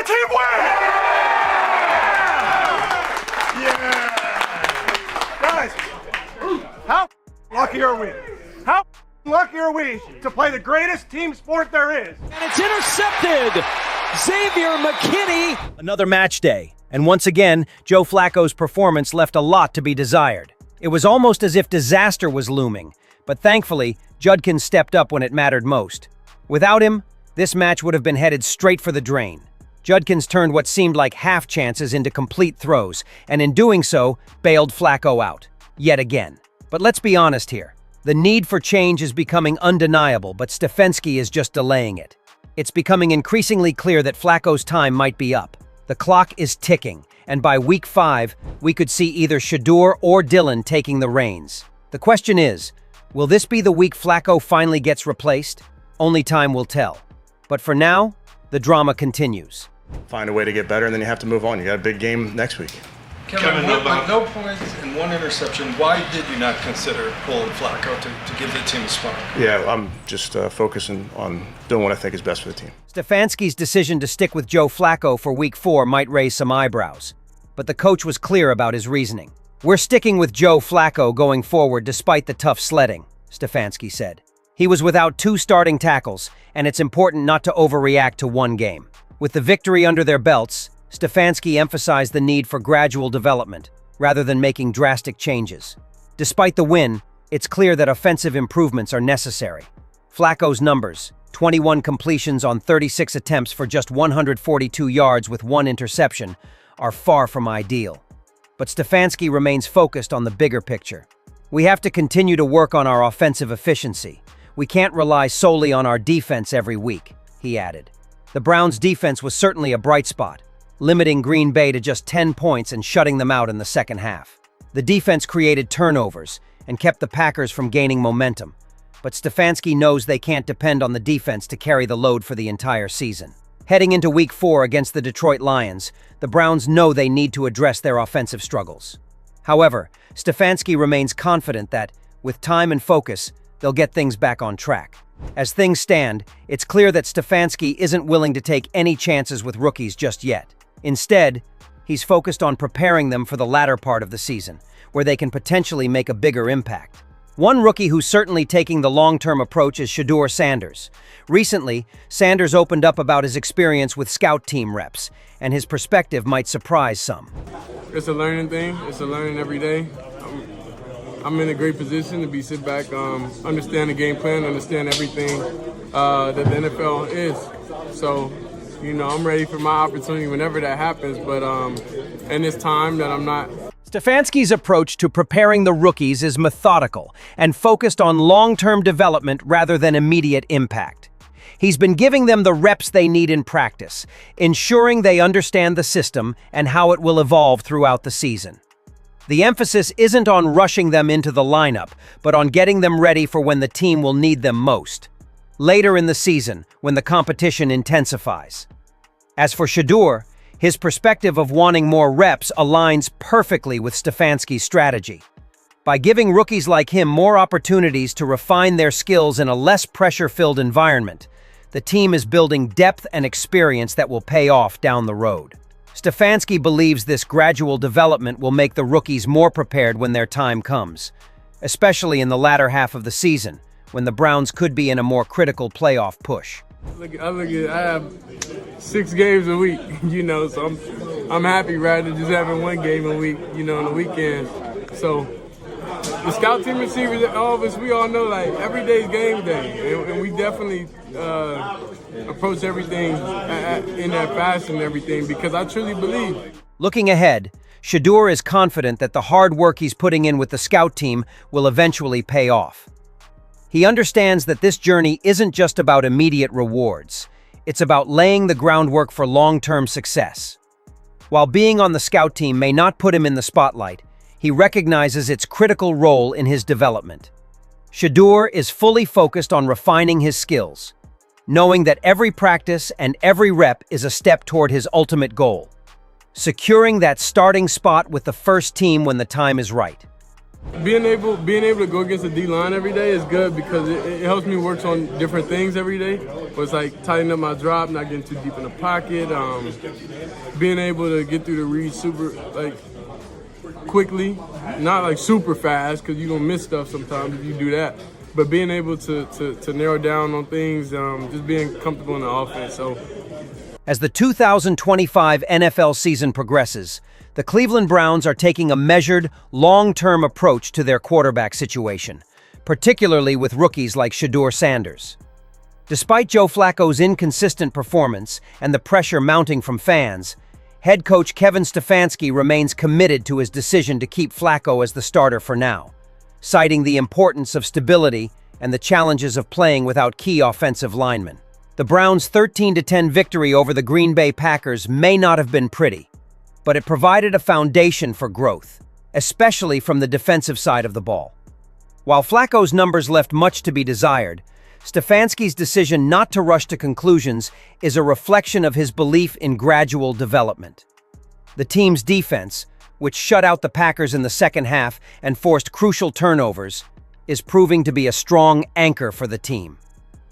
My team wins! Yeah! Guys, how lucky are we? How lucky are we to play the greatest team sport there is? And it's intercepted! Xavier McKinney! Another match day, and once again, Joe Flacco's performance left a lot to be desired. It was almost as if disaster was looming, but thankfully, Judkins stepped up when it mattered most. Without him, this match would have been headed straight for the drain. Judkins turned what seemed like half chances into complete throws, and in doing so, bailed Flacco out. Yet again. But let's be honest here. The need for change is becoming undeniable, but Stefanski is just delaying it. It's becoming increasingly clear that Flacco's time might be up. The clock is ticking, and by week 5, we could see either Shedeur or Dillon taking the reins. The question is, will this be the week Flacco finally gets replaced? Only time will tell. But for now, the drama continues. Find a way to get better, and then you have to move on. You got a big game next week. Kevin, with no points and 1 interception, why did you not consider pulling Flacco to give the team a spark? Yeah, I'm just focusing on doing what I think is best for the team. Stefanski's decision to stick with Joe Flacco for week 4 might raise some eyebrows, but the coach was clear about his reasoning. We're sticking with Joe Flacco going forward despite the tough sledding, Stefanski said. He was without 2 starting tackles, and it's important not to overreact to one game. With the victory under their belts, Stefanski emphasized the need for gradual development, rather than making drastic changes. Despite the win, it's clear that offensive improvements are necessary. Flacco's numbers, 21 completions on 36 attempts for just 142 yards with 1 interception, are far from ideal. But Stfansky remains focused on the bigger picture. We have to continue to work on our offensive efficiency. We can't rely solely on our defense every week, he added. The Browns' defense was certainly a bright spot, limiting Green Bay to just 10 points and shutting them out in the second half. The defense created turnovers and kept the Packers from gaining momentum, but Stefanski knows they can't depend on the defense to carry the load for the entire season. Heading into Week 4 against the Detroit Lions, the Browns know they need to address their offensive struggles. However, Stefanski remains confident that, with time and focus, they'll get things back on track. As things stand, it's clear that Stefanski isn't willing to take any chances with rookies just yet. Instead, he's focused on preparing them for the latter part of the season, where they can potentially make a bigger impact. One rookie who's certainly taking the long-term approach is Shedeur Sanders. Recently, Sanders opened up about his experience with scout team reps, and his perspective might surprise some. It's a learning thing. It's a learning every day. I'm in a great position to be sit back, understand the game plan, understand everything that the NFL is. So, I'm ready for my opportunity whenever that happens, but in this time that I'm not. Stefanski's approach to preparing the rookies is methodical and focused on long-term development rather than immediate impact. He's been giving them the reps they need in practice, ensuring they understand the system and how it will evolve throughout the season. The emphasis isn't on rushing them into the lineup, but on getting them ready for when the team will need them most. Later in the season, when the competition intensifies. As for Shedeur, his perspective of wanting more reps aligns perfectly with Stefanski's strategy. By giving rookies like him more opportunities to refine their skills in a less pressure-filled environment, the team is building depth and experience that will pay off down the road. Stfansky believes this gradual development will make the rookies more prepared when their time comes, especially in the latter half of the season, when the Browns could be in a more critical playoff push. I have 6 games a week, so I'm happy rather than just having 1 game a week, on the weekends. So the scout team receivers, all of us, we all know every day's game day, and we definitely approach everything in that fashion and everything, because I truly believe. Looking ahead, Shedeur is confident that the hard work he's putting in with the scout team will eventually pay off. He understands that this journey isn't just about immediate rewards. It's about laying the groundwork for long-term success. While being on the scout team may not put him in the spotlight, he recognizes its critical role in his development. Shedeur is fully focused on refining his skills, knowing that every practice and every rep is a step toward his ultimate goal, securing that starting spot with the first team when the time is right. Being able to go against the D-line every day is good because it helps me work on different things every day. But it's like tightening up my drop, not getting too deep in the pocket, being able to get through the read super quickly, not like super fast because you're gonna miss stuff sometimes if you do that. But being able to narrow down on things, just being comfortable in the offense. So, as the 2025 NFL season progresses, the Cleveland Browns are taking a measured, long-term approach to their quarterback situation, particularly with rookies like Shedeur Sanders. Despite Joe Flacco's inconsistent performance and the pressure mounting from fans, head coach Kevin Stefanski remains committed to his decision to keep Flacco as the starter for now, citing the importance of stability and the challenges of playing without key offensive linemen. The Browns' 13-10 victory over the Green Bay Packers may not have been pretty, but it provided a foundation for growth, especially from the defensive side of the ball. While Flacco's numbers left much to be desired, Stefanski's decision not to rush to conclusions is a reflection of his belief in gradual development. The team's defense, which shut out the Packers in the second half and forced crucial turnovers, is proving to be a strong anchor for the team.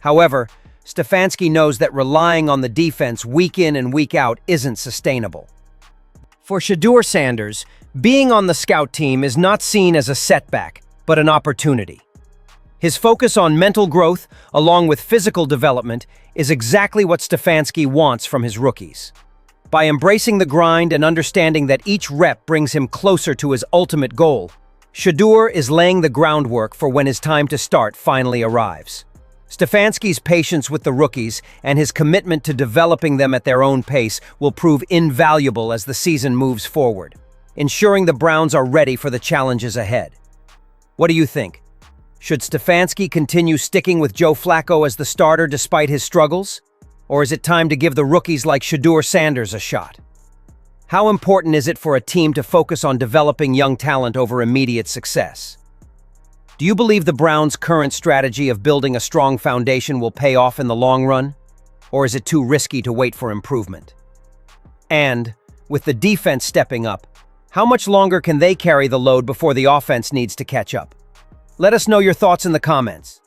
However, Stefanski knows that relying on the defense week in and week out isn't sustainable. For Shedeur Sanders, being on the scout team is not seen as a setback, but an opportunity. His focus on mental growth, along with physical development, is exactly what Stefanski wants from his rookies. By embracing the grind and understanding that each rep brings him closer to his ultimate goal, Shedeur is laying the groundwork for when his time to start finally arrives. Stefanski's patience with the rookies and his commitment to developing them at their own pace will prove invaluable as the season moves forward, ensuring the Browns are ready for the challenges ahead. What do you think? Should Stefanski continue sticking with Joe Flacco as the starter despite his struggles? Or is it time to give the rookies like Shedeur Sanders a shot? How important is it for a team to focus on developing young talent over immediate success? Do you believe the Browns' current strategy of building a strong foundation will pay off in the long run? Or is it too risky to wait for improvement? And, with the defense stepping up, how much longer can they carry the load before the offense needs to catch up? Let us know your thoughts in the comments.